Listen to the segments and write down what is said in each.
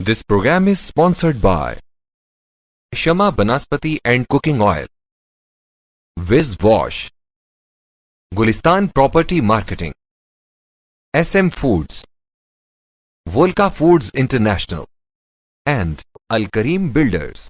This program is sponsored by Shama Banaspati and Cooking Oil, Wiz Wash, Gulistan Property Marketing, SM Foods, Volca Foods International, and Al Kareem Builders.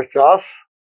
50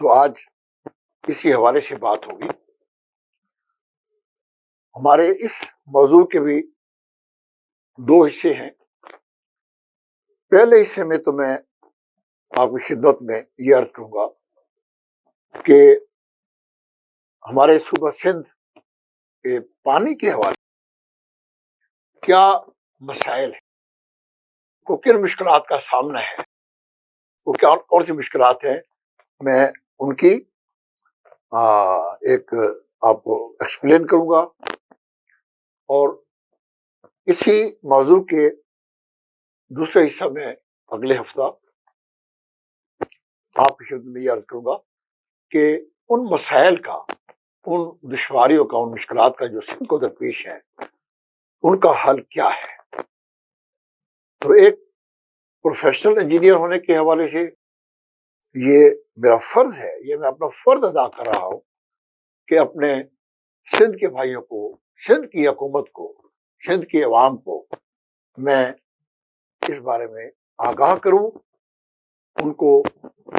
تو آج اسی حوالے سے بات ہوگی. ہمارے اس موضوع کے بھی دو حصے ہیں. پہلے حصے میں تو میں آپ کی خدمت میں یہ عرض کروں گا کہ ہمارے صوبہ سندھ کے پانی کے حوالے کیا مسائل ہیں, کو کن مشکلات کا سامنا ہے, وہ کیا کون سی مشکلات ہیں, میں ان کی ایک آپ کو ایکسپلین کروں گا. اور اسی موضوع کے دوسرے حصہ میں اگلے ہفتہ آپ کی خدمت میں یہ عرض کروں گا کہ ان مسائل کا, ان دشواریوں کا, ان مشکلات کا جو سندھ کو درپیش ہے, ان کا حل کیا ہے. تو ایک پروفیشنل انجینئر ہونے کے حوالے سے یہ میرا فرض ہے, یہ میں اپنا فرض ادا کر رہا ہوں کہ اپنے سندھ کے بھائیوں کو, سندھ کی حکومت کو, سندھ کی عوام کو میں اس بارے میں آگاہ کروں, ان کو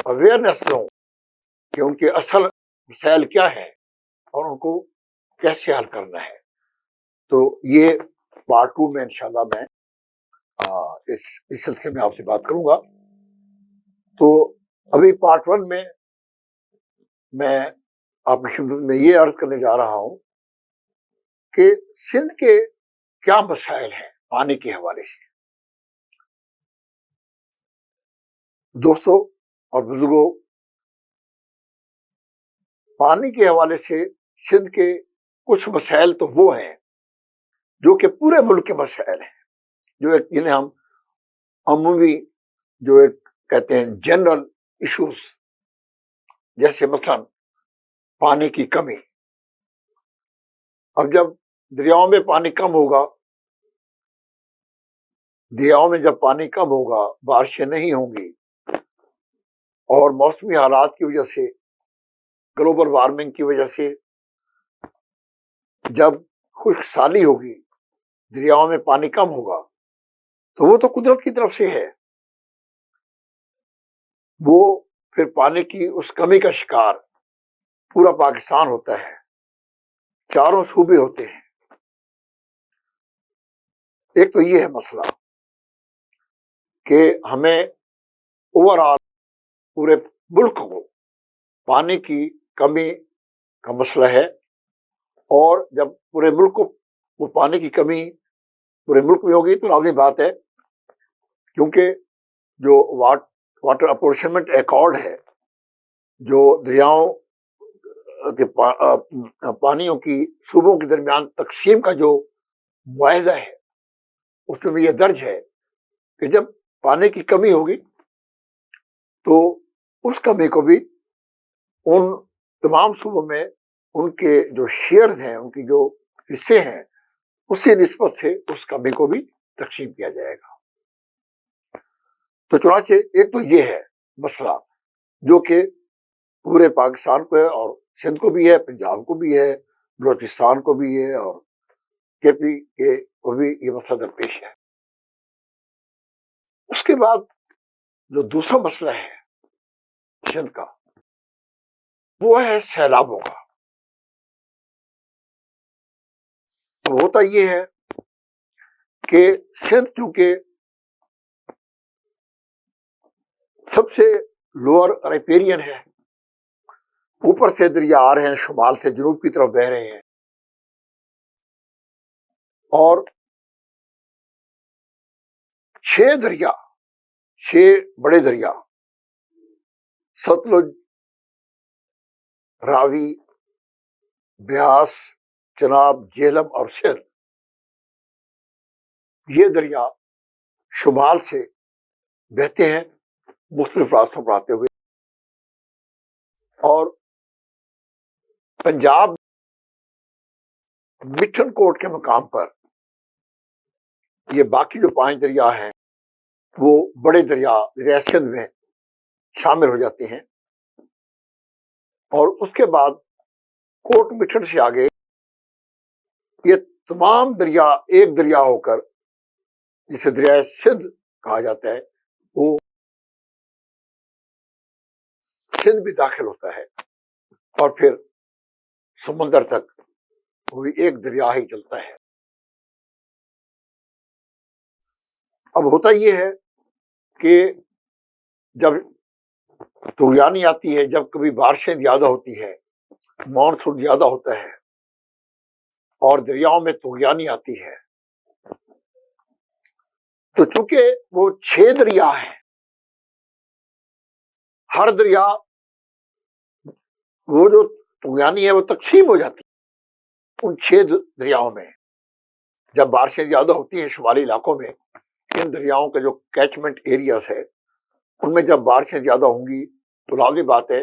اویئرنیس دوں کہ ان کے اصل مسائل کیا ہیں اور ان کو کیسے حل کرنا ہے. تو یہ پارٹ 2 میں انشاءاللہ میں اس سلسلے میں آپ سے بات کروں گا. تو ابھی پارٹ 1 میں آپ کی خدمت میں یہ عرض کرنے جا رہا ہوں کہ سندھ کے کیا مسائل ہیں پانی کے حوالے سے. دوستوں اور بزرگوں, پانی کے حوالے سے سندھ کے کچھ مسائل تو وہ ہیں جو کہ پورے ملک کے مسائل ہیں, جو ایک جنہیں ہم عمومی جو ایک کہتے ہیں جنرل ایشوز, جیسے مثلا پانی کی کمی. اب جب دریاؤں میں پانی کم ہوگا, دریاؤں میں جب پانی کم ہوگا, بارشیں نہیں ہوں گی, اور موسمی حالات کی وجہ سے, گلوبل وارمنگ کی وجہ سے جب خشک سالی ہوگی, دریاؤں میں پانی کم ہوگا, تو وہ تو قدرت کی طرف سے ہے. وہ پھر پانی کی اس کمی کا شکار پورا پاکستان ہوتا ہے, چاروں صوبے ہوتے ہیں. ایک تو یہ ہے مسئلہ کہ ہمیں اوور آل پورے ملک کو پانی کی کمی کا مسئلہ ہے, اور جب پورے ملک کو وہ پانی کی کمی پورے ملک میں ہوگی تو لازمی بات ہے, کیونکہ جو واٹر اپورشنمنٹ ایکارڈ ہے, جو دریاؤں کے پانیوں کی صوبوں کے درمیان تقسیم کا جو معاہدہ ہے, اس میں یہ درج ہے کہ جب پانی کی کمی ہوگی تو اس کمی کو بھی ان تمام صوبوں میں ان کے جو شیئرز ہیں, ان کی جو حصے ہیں, اسی نسبت سے اس کمی کو بھی تقسیم کیا جائے گا. تو چنانچہ ایک تو یہ ہے مسئلہ جو کہ پورے پاکستان کو ہے, اور سندھ کو بھی ہے, پنجاب کو بھی ہے, بلوچستان کو بھی ہے, اور کے پی کے کو بھی یہ مسئلہ درپیش ہے. اس کے بعد جو دوسرا مسئلہ ہے سندھ کا, وہ ہے سیلابوں کا. تو ہوتا یہ ہے کہ سندھ چونکہ سب سے لوور ریپیرین ہے, اوپر سے دریا آ رہے ہیں, شمال سے جنوب کی طرف بہ رہے ہیں, اور 6 بڑے دریا, ستلج, راوی, بیاس, چناب, جہلم اور سر, یہ دریا شمال سے بہتے ہیں مختلف راستوں پر آتے ہوئے, اور پنجاب مٹھن کوٹ کے مقام پر یہ باقی جو 5 دریا ہیں وہ بڑے دریا دریائے سندھ میں شامل ہو جاتے ہیں. اور اس کے بعد کوٹ مٹھن سے آگے یہ تمام دریا ایک دریا ہو کر, جسے دریائے سندھ کہا جاتا ہے, وہ سندھ بھی داخل ہوتا ہے اور پھر سمندر تک وہ ایک دریا ہی چلتا ہے۔ اب ہوتا یہ ہے کہ جب طغیانی آتی ہے، جب کبھی بارشیں زیادہ ہوتی ہے، مانسون زیادہ ہوتا ہے اور دریاؤں میں طغیانی آتی ہے، تو چونکہ وہ 6 دریا ہیں، ہر دریا وہ جو طغیانی ہے وہ تقسیم ہو جاتی ہے ان 6 دریاؤں میں۔ جب بارشیں زیادہ ہوتی ہیں شمالی علاقوں میں، ان دریاؤں کے جو کیچمنٹ ایریاز ہے ان میں جب بارشیں زیادہ ہوں گی تو لازمی بات ہے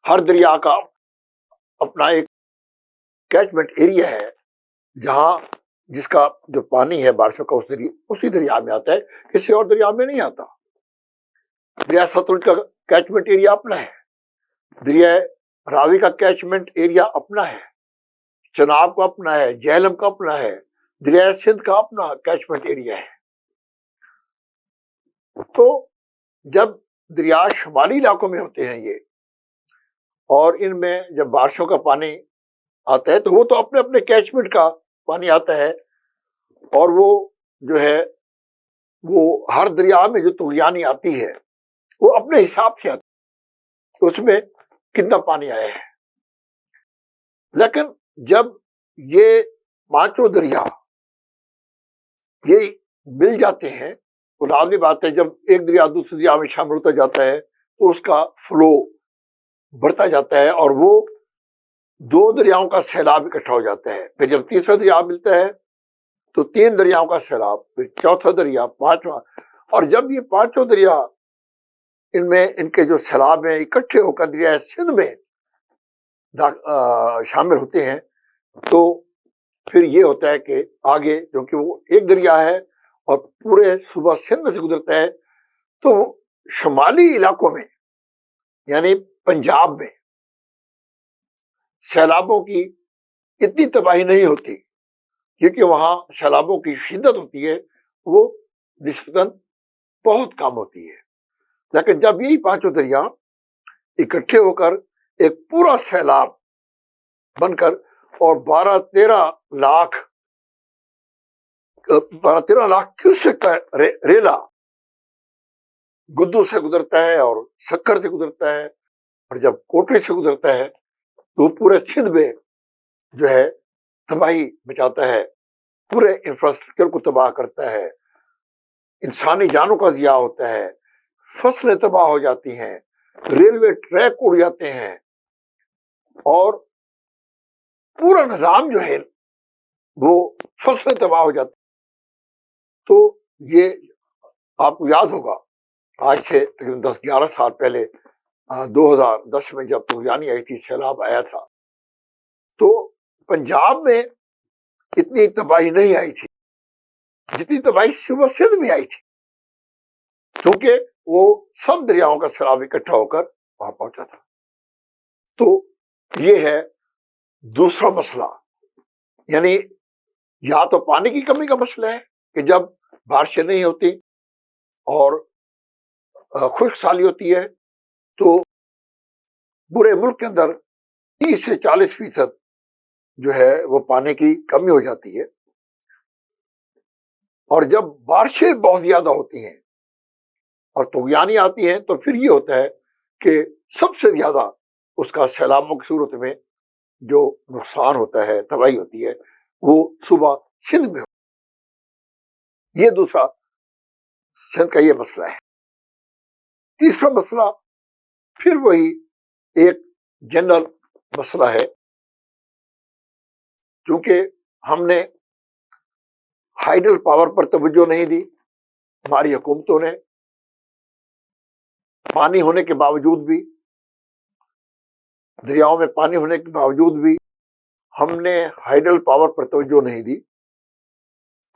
ہر دریا کا اپنا ایک کیچمنٹ ایریا ہے، جہاں جس کا جو پانی ہے بارشوں کا اسی دریا میں آتا ہے، کسی اور دریا میں نہیں آتا۔ دریا ستلج کا کیچمنٹ ایریا اپنا ہے، دریا راوی کا کیچمنٹ ایریا اپنا ہے، چناب کا اپنا ہے، جہلم کا اپنا ہے، دریا سندھ کا اپنا کیچمنٹ ایریا ہے۔ تو جب دریا شمالی علاقوں میں ہوتے ہیں یہ، اور ان میں جب بارشوں کا پانی آتا ہے تو وہ تو اپنے اپنے کیچمنٹ کا پانی آتا ہے، اور وہ جو ہے وہ ہر دریا میں جو طغیانی آتی ہے وہ اپنے حساب سے آتی ہے، اس میں کتنا پانی آیا ہے۔ لیکن جب یہ 5 دریا یہ مل جاتے ہیں تو لازمی بات ہے جب ایک دریا دوسرے دریا میں شامل ہوتا جاتا ہے تو اس کا فلو بڑھتا جاتا ہے اور وہ 2 دریاؤں کا سیلاب اکٹھا ہو جاتا ہے۔ پھر جب تیسرا دریا ملتا ہے تو 3 دریاؤں کا سیلاب، پھر چوتھا دریا، پانچواں، اور جب یہ 5 دریا ان میں ان کے جو سیلاب ہیں اکٹھے ہو کر دریا سندھ میں شامل ہوتے ہیں تو پھر یہ ہوتا ہے کہ آگے کیونکہ وہ ایک دریا ہے اور پورے صوبہ سندھ میں سے گزرتا ہے، تو شمالی علاقوں میں یعنی پنجاب میں سیلابوں کی اتنی تباہی نہیں ہوتی، کیونکہ وہاں سیلابوں کی شدت ہوتی ہے وہ نسبتاً بہت کم ہوتی ہے۔ لیکن جب یہی 5 دریا اکٹھے ہو کر ایک پورا سیلاب بن کر اور 12-13 لاکھ کیوسک کا ریلا گدو سے گزرتا ہے اور سکر سے گزرتا ہے، اور جب کوٹری سے گزرتا ہے تو پورے سندھ میں جو ہے تباہی مچاتا ہے، پورے انفراسٹرکچر کو تباہ کرتا ہے، انسانی جانوں کا ضیاع ہوتا ہے، فصلیں تباہ ہو جاتی ہیں، ریلوے ٹریک اڑ جاتے ہیں، اور پورا نظام جو ہے وہ فصلیں تباہ ہو جاتی۔ تو یہ آپ کو یاد ہوگا آج سے تقریباً 10-11 سال پہلے 2010 میں جب طغیانی آئی تھی، سیلاب آیا تھا، تو پنجاب میں اتنی تباہی نہیں آئی تھی جتنی تباہی صوبہ سندھ میں آئی تھی، کیونکہ وہ سب دریاؤں کا سیلاب اکٹھا ہو کر وہاں پہنچا تھا۔ تو یہ ہے دوسرا مسئلہ، یعنی یا تو پانی کی کمی کا مسئلہ ہے کہ جب بارشیں نہیں ہوتی اور خشک سالی ہوتی ہے تو پورے ملک کے اندر 30 سے 40% جو ہے وہ پانی کی کمی ہو جاتی ہے، اور جب بارشیں بہت زیادہ ہوتی ہیں اور طغیانی آتی ہیں تو پھر یہ ہوتا ہے کہ سب سے زیادہ اس کا سیلابوں کی صورت میں جو نقصان ہوتا ہے، تباہی ہوتی ہے، وہ صوبہ سندھ میں ہوتا ہے۔ یہ دوسرا سندھ کا یہ مسئلہ ہے۔ تیسرا مسئلہ پھر وہی ایک جنرل مسئلہ ہے، کیونکہ ہم نے ہائیڈل پاور پر توجہ نہیں دی، ہماری حکومتوں نے پانی ہونے کے باوجود بھی، دریاؤں میں پانی ہونے کے باوجود بھی ہم نے ہائیڈل پاور پر توجہ نہیں دی،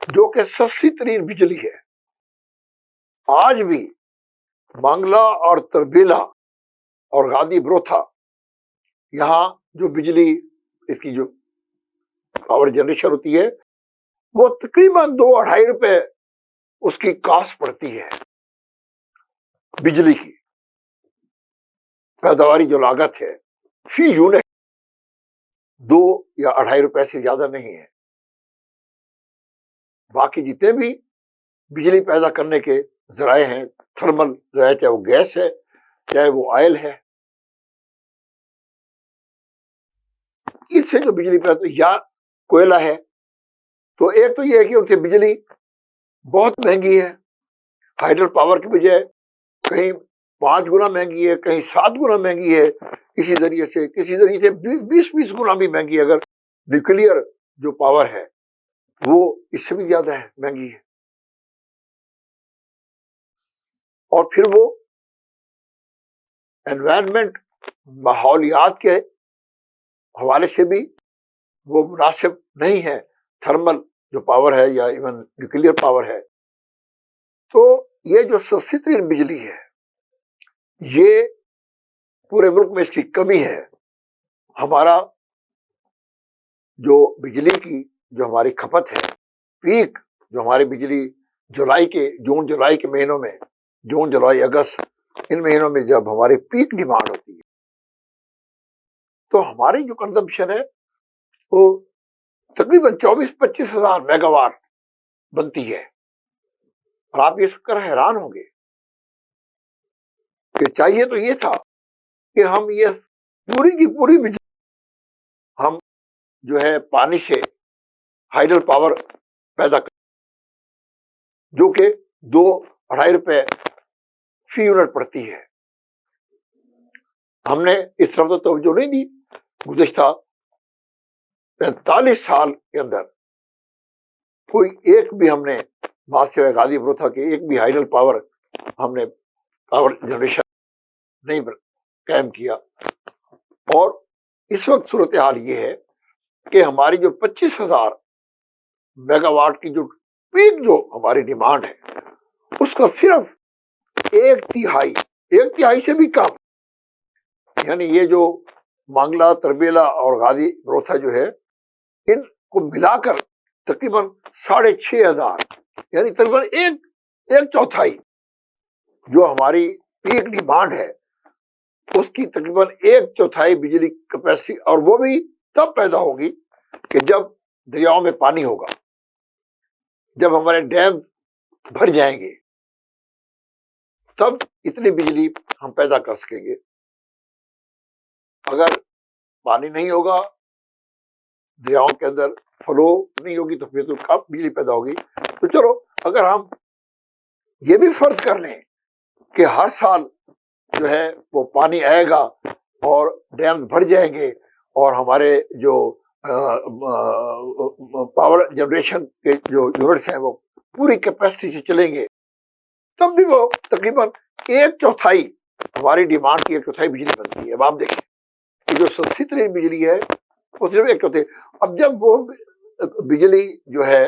جو کہ سستی ترین بجلی ہے۔ آج بھی بانگلہ اور تربیلا اور غادی بروتھا یہاں جو بجلی اس کی جو پاور جنریشن ہوتی ہے وہ تقریباً 2-2.5 روپے اس کی کاسٹ پڑتی ہے بجلی کی، پیداواری جو لاگت ہے فی یونٹ 2 یا 2.5 روپے سے زیادہ نہیں ہے. باقی جتنے بھی بجلی پیدا کرنے کے ذرائع ہیں، تھرمل ذرائع، چاہے وہ گیس ہے چاہے وہ آئل ہے، اس سے جو بجلی پیدا یا کوئلہ ہے، تو ایک تو یہ ہے کہ ان کی بجلی بہت مہنگی ہے. ہائیڈل پاور کی بجائے کہیں 5 گنا مہنگی ہے، کہیں 7 گنا مہنگی ہے، کسی ذریعے سے 20 گنا بھی مہنگی ہے. اگر نیوکلیر جو پاور ہے وہ اس سے بھی زیادہ ہے، مہنگی ہے. اور پھر وہ انوائرمنٹ، ماحولیات کے حوالے سے بھی وہ مناسب نہیں ہے. تھرمل جو پاور ہے یا ایون نیوکلیر پاور ہے، تو یہ جو سستی ترین بجلی ہے، یہ پورے ملک میں اس کی کمی ہے. ہمارا جو بجلی کی جو ہماری کھپت ہے، پیک جو ہماری بجلی جون جولائی کے مہینوں میں، جون جولائی اگست ان مہینوں میں جب ہماری پیک ڈیمانڈ ہوتی ہے، تو ہماری جو کنزمپشن ہے وہ تقریباً 24-25 ہزار میگا واٹ بنتی ہے. اور آپ یہ سن کر حیران ہوں گے کہ چاہیے تو یہ تھا کہ ہم یہ پوری کی پوری بجلی ہم جو ہے پانی سے ہائیڈل پاور پیدا کر، جو کہ 2-2.5 روپے فی یونٹ پڑتی ہے. ہم نے اس طرف تو توجہ نہیں دی. گزشتہ 45 سال کے اندر کوئی ایک بھی ہم نے سوائے غازی پور کے ایک بھی ہائیڈل پاور ہم نے پاور جنریشن نہیں قائم کیا. اور اس وقت صورتحال یہ ہے کہ ہماری جو 25,000 میگا واٹ کی جو پیک جو ہماری ڈیمانڈ ہے، اس کا صرف 1/3 سے بھی کم، یعنی یہ جو مانگلہ، تربیلا اور غازی بروتھا جو ہے، ان کو ملا کر تقریباً 6,500، یعنی تقریباً ایک چوتھائی جو ہماری پیک ڈیمانڈ ہے، اس کی تقریباً 1/4 بجلی کیپیسٹی، اور وہ بھی تب پیدا ہوگی کہ جب دریاؤں میں پانی ہوگا، جب ہمارے ڈیم بھر جائیں گے، تب اتنی بجلی ہم پیدا کر سکیں گے. اگر پانی نہیں ہوگا، دریاؤں کے اندر فلو نہیں ہوگی، تو پھر تو کب بجلی پیدا ہوگی. تو چلو اگر ہم یہ بھی فرض کر لیں کہ ہر سال جو ہے وہ پانی آئے گا اور ڈیم بھر جائیں گے اور ہمارے جو پاور جنریشن کے جو یونٹس ہیں وہ پوری کیپیسٹی سے چلیں گے، تب بھی وہ تقریباً 1/4 ہماری ڈیمانڈ کی 1/4 بجلی بنتی ہے. اب آپ دیکھیں کہ جو سستی ترین بجلی ہے وہ صرف 1/4. اب جب وہ بجلی جو ہے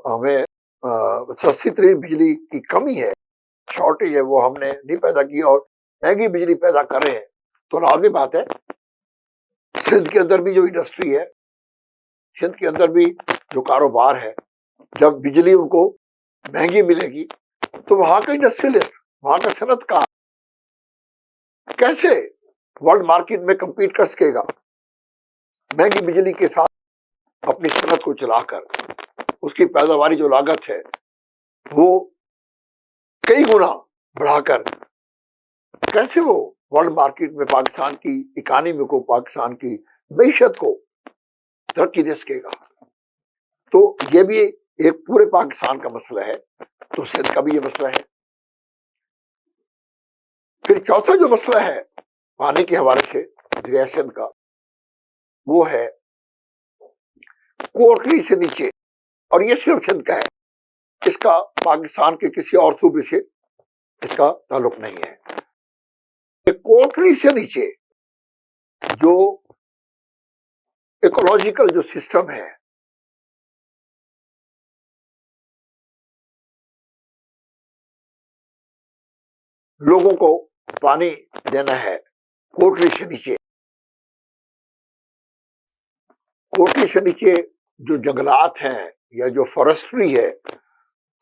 ہمیں سستی ترین بجلی کی کمی ہے، شارٹیج ہے، وہ ہم نے نہیں پیدا کی اور مہنگی بجلی پیدا کر رہے ہیں، تو لازمی بات ہے سندھ کے اندر بھی جو انڈسٹری ہے، سندھ کے اندر بھی جو کاروبار ہے، جب بجلی ان کو مہنگی ملے گی تو وہاں کا انڈسٹریلسٹ، وہاں کا صنعت کار کیسے ورلڈ مارکیٹ میں کمپیٹ کر سکے گا مہنگی بجلی کے ساتھ اپنی صنعت کو چلا کر؟ اس کی پیداواری جو لاگت ہے وہ کئی گنا بڑھا کر کیسے وہ ورلڈ مارکیٹ میں پاکستان کی اکانومی کو، پاکستان کی معیشت کو ترقی دے سکے گا؟ تو یہ بھی ایک پورے پاکستان کا مسئلہ ہے، تو سندھ کا بھی یہ مسئلہ ہے. پھر چوتھا جو مسئلہ ہے پانی کے حوالے سے دریا سندھ کا، وہ ہے کوٹلی سے نیچے، اور یہ صرف سندھ کا ہے، اس کا پاکستان کے کسی اور صوبے سے اس کا تعلق نہیں ہے. کوٹلی سے نیچے جو ایکولوجیکل جو سسٹم ہے، لوگوں کو پانی دینا ہے، کوٹلی سے نیچے، کوٹلی سے نیچے جو جنگلات ہیں یا جو فارسٹری ہے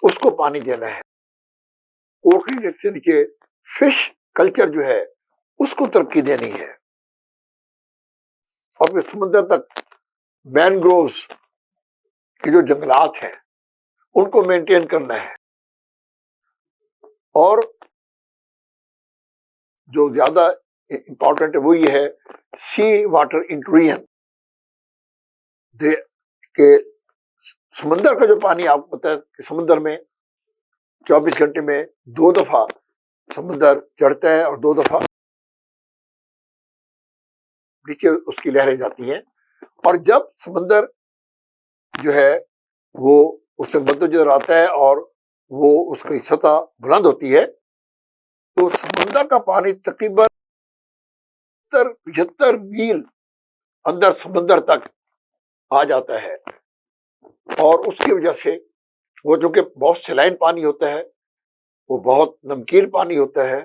اس کو پانی دینا ہے. کوٹلی سے نیچے فش کلچر جو ہے اس کو ترقی دینی ہے، اور پھر سمندر تک مینگرووز کے جو جنگلات ہیں ان کو مینٹین کرنا ہے، اور جو زیادہ امپورٹنٹ ہے وہ یہ ہے سی واٹر انٹرویژن، کہ سمندر کا جو پانی آپ کو پتا ہے کہ سمندر میں 24 گھنٹے میں 2 دفعہ سمندر چڑھتا ہے اور 2 دفعہ نیچے اس کی لہریں جاتی ہیں، اور جب سمندر جو ہے وہ اس میں مد نظر آتا ہے اور وہ اس کی سطح بلند ہوتی ہے تو سمندر کا پانی تقریباً 75 میل اندر سمندر تک آ جاتا ہے، اور اس کی وجہ سے وہ جو کہ بہت سیلائن پانی ہوتا ہے، وہ بہت نمکین پانی ہوتا ہے،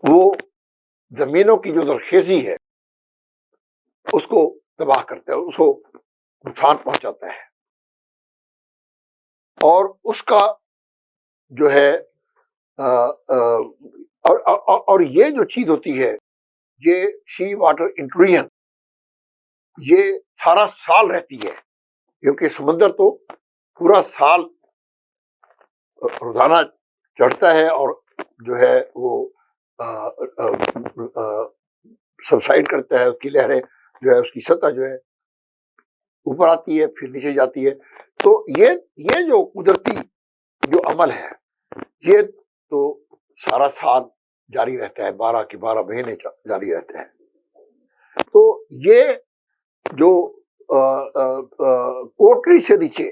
وہ زمینوں کی جو زرخیزی ہے اس کو تباہ کرتا ہے، اس کو نقصان پہنچاتا ہے، اور اس کا جو ہے اور یہ جو چیز ہوتی ہے یہ سی واٹر انٹرویژن یہ سارا سال رہتی ہے، کیونکہ سمندر تو پورا سال روزانہ چڑھتا ہے اور جو ہے وہ سبسائڈ کرتا ہے، اس کی لہریں جو ہے اس کی سطح جو ہے اوپر آتی ہے پھر نیچے جاتی ہے، تو یہ جو قدرتی جو عمل ہے یہ تو سارا سال جاری رہتا ہے، 12 کے 12 مہینے جاری رہتے ہیں، تو یہ جو کوٹری سے نیچے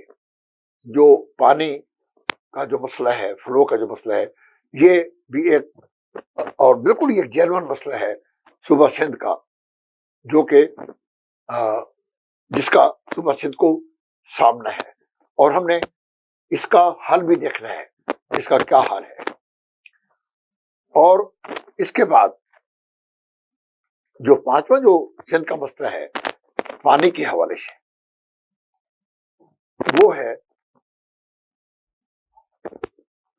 جو پانی کا جو مسئلہ ہے، فلو کا جو مسئلہ ہے، یہ بھی ایک اور بالکل یہ جینوئن مسئلہ ہے صوبہ سندھ کا، جو کہ جس کا صوبہ سندھ کو سامنا ہے، اور ہم نے اس کا حل بھی دیکھنا ہے، اس کا کیا حال ہے، اور اس کے بعد جو 5واں جو سندھ کا مسئلہ ہے پانی کے حوالے سے، وہ ہے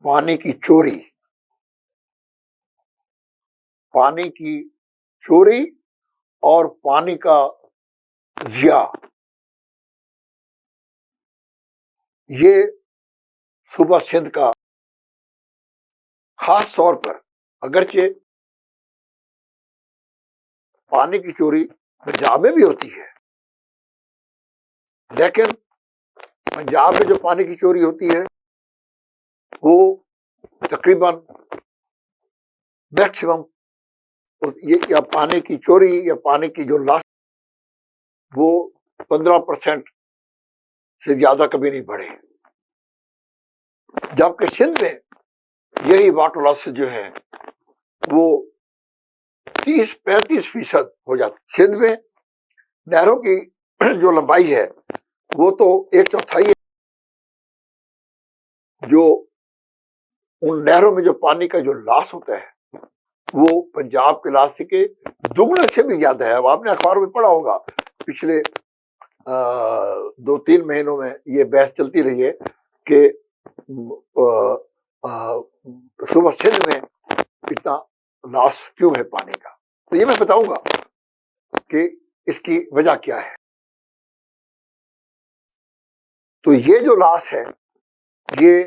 پانی کی چوری، پانی کی چوری اور پانی کا ضیاع۔ یہ صوبہ سندھ کا خاص طور پر، اگرچہ پانی کی چوری پنجاب میں بھی ہوتی ہے، لیکن پنجاب میں جو پانی کی چوری ہوتی ہے وہ تقریباً میکسیمم یہ یا پانی کی چوری یا پانی کی جو لاس وہ 15% سے زیادہ کبھی نہیں بڑھے، جبکہ سندھ میں یہی واٹر لاس جو ہیں وہ 30-35% ہو جاتے۔ سندھ میں نہروں کی جو لمبائی ہے وہ تو 1/4 ہے، جو ان نہروں میں جو پانی کا جو لاس ہوتا ہے وہ پنجاب کے لاس کے دگنے سے بھی زیادہ ہے۔ اب آپ نے اخباروں میں پڑھا ہوگا پچھلے 2-3 مہینوں میں یہ بحث چلتی رہی ہے کہ صوبہ سندھ میں اتنا لاس کیوں ہے پانی کا، تو یہ میں بتاؤں گا کہ اس کی وجہ کیا ہے۔ تو یہ جو لاس ہے، یہ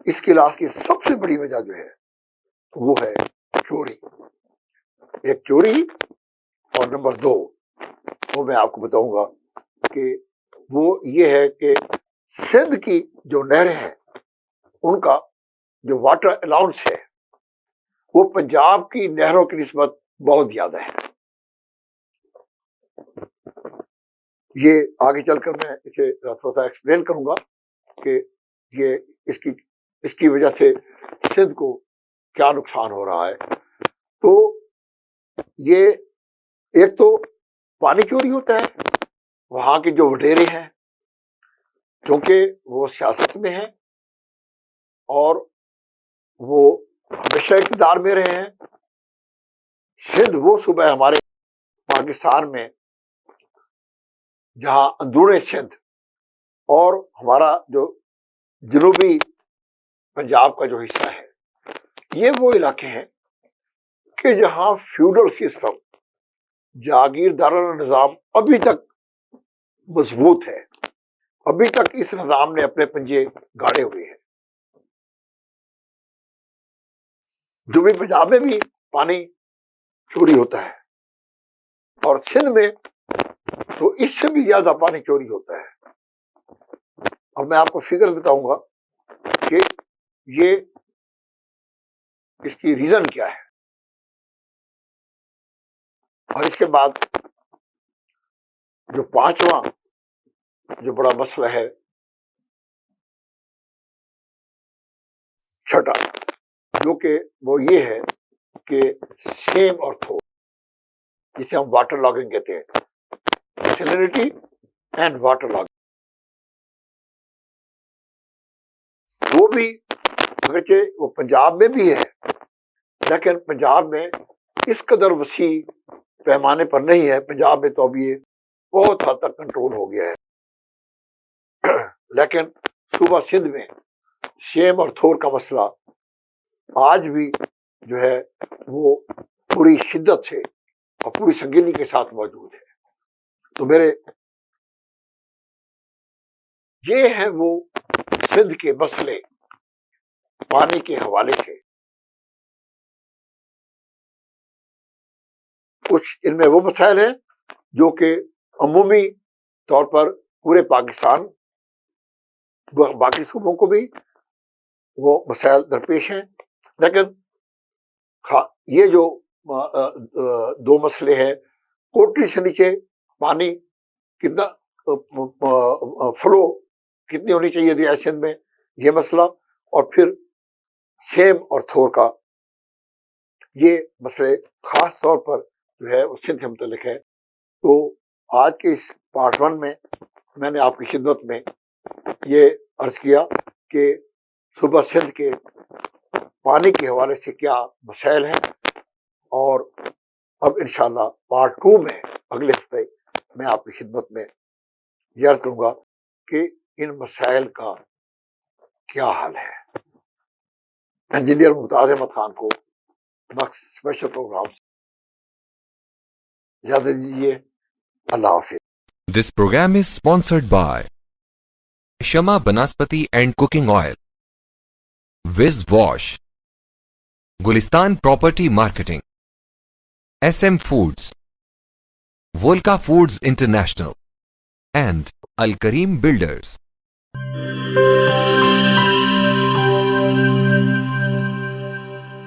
اس کے لاس کی سب سے بڑی وجہ جو ہے وہ ہے چوری، ایک چوری، اور نمبر 2 وہ میں آپ کو بتاؤں گا کہ وہ یہ ہے کہ سندھ کی جو نہریں ہیں ان کا جو واٹر الاؤنس ہے وہ پنجاب کی نہروں کی نسبت بہت زیادہ ہے۔ یہ آگے چل کر میں اسے تھوڑا سا ایکسپلین کروں گا کہ یہ اس کی وجہ سے سندھ کو کیا نقصان ہو رہا ہے۔ تو یہ ایک تو پانی چوری ہوتا ہے، وہاں کے جو وڈیرے ہیں کیونکہ وہ سیاست میں ہیں اور وہ ہمیشہ اقتدار میں رہے ہیں۔ سندھ وہ صوبہ ہے ہمارے پاکستان میں جہاں اندرون سندھ اور ہمارا جو جنوبی پنجاب کا جو حصہ ہے، یہ وہ علاقے ہیں کہ جہاں فیوڈل سسٹم جاگیردارانہ نظام ابھی تک مضبوط ہے، ابھی تک اس نظام نے اپنے پنجے گاڑے ہوئے ہیں. جو بھی پنجاب میں بھی پانی چوری ہوتا ہے اور سندھ میں تو اس سے بھی زیادہ پانی چوری ہوتا ہے. اب میں آپ کو فگر بتاؤں گا کہ یہ اس کی ریزن کیا ہے. اور اس کے بعد جو پانچواں جو بڑا مسئلہ ہے، چھٹا، جو کہ وہ یہ ہے کہ سیم اور تھو، جسے ہم واٹر لاگنگ کہتے ہیں، سیلینٹی اینڈ واٹر لاگنگ. وہ بھی اگرچہ وہ پنجاب میں بھی ہے، لیکن پنجاب میں اس قدر وسیع پیمانے پر نہیں ہے. پنجاب میں تو اب یہ بہت حد تک کنٹرول ہو گیا ہے، لیکن صوبہ سندھ میں شیم اور تھور کا مسئلہ آج بھی جو ہے وہ پوری شدت سے اور پوری سنگینی کے ساتھ موجود ہے. تو میرے یہ ہیں وہ سندھ کے مسئلے پانی کے حوالے سے. کچھ ان میں وہ مسائل ہیں جو کہ عمومی طور پر پورے پاکستان باقی صوبوں کو بھی وہ مسائل درپیش ہیں، لیکن یہ جو دو مسئلے ہیں، کوٹری سے نیچے پانی کتنا فلو کتنی ہونی چاہیے دریا سندھ میں، یہ مسئلہ، اور پھر سیم اور تھور کا یہ مسئلے خاص طور پر جو ہے وہ سندھ سے متعلق ہے. تو آج کے اس پارٹ 1 میں نے آپ کی خدمت میں یہ عرض کیا کہ صوبہ سندھ کے پانی کے حوالے سے کیا مسائل ہیں، اور اب انشاءاللہ پارٹ 2 میں اگلے ہفتے میں آپ کی خدمت میں یہ عرض کروں گا کہ ان مسائل کا کیا حل ہے. انجینئر ممتاز احمد خان کو اسپیشل پروگرام اجازت دیجیے. اللہ حافظ. This program is sponsored by Shama Banaspati and Cooking Oil, Viz Wash, Gulistan Property Marketing, SM Foods, Volca Foods International, and Al Kareem Builders.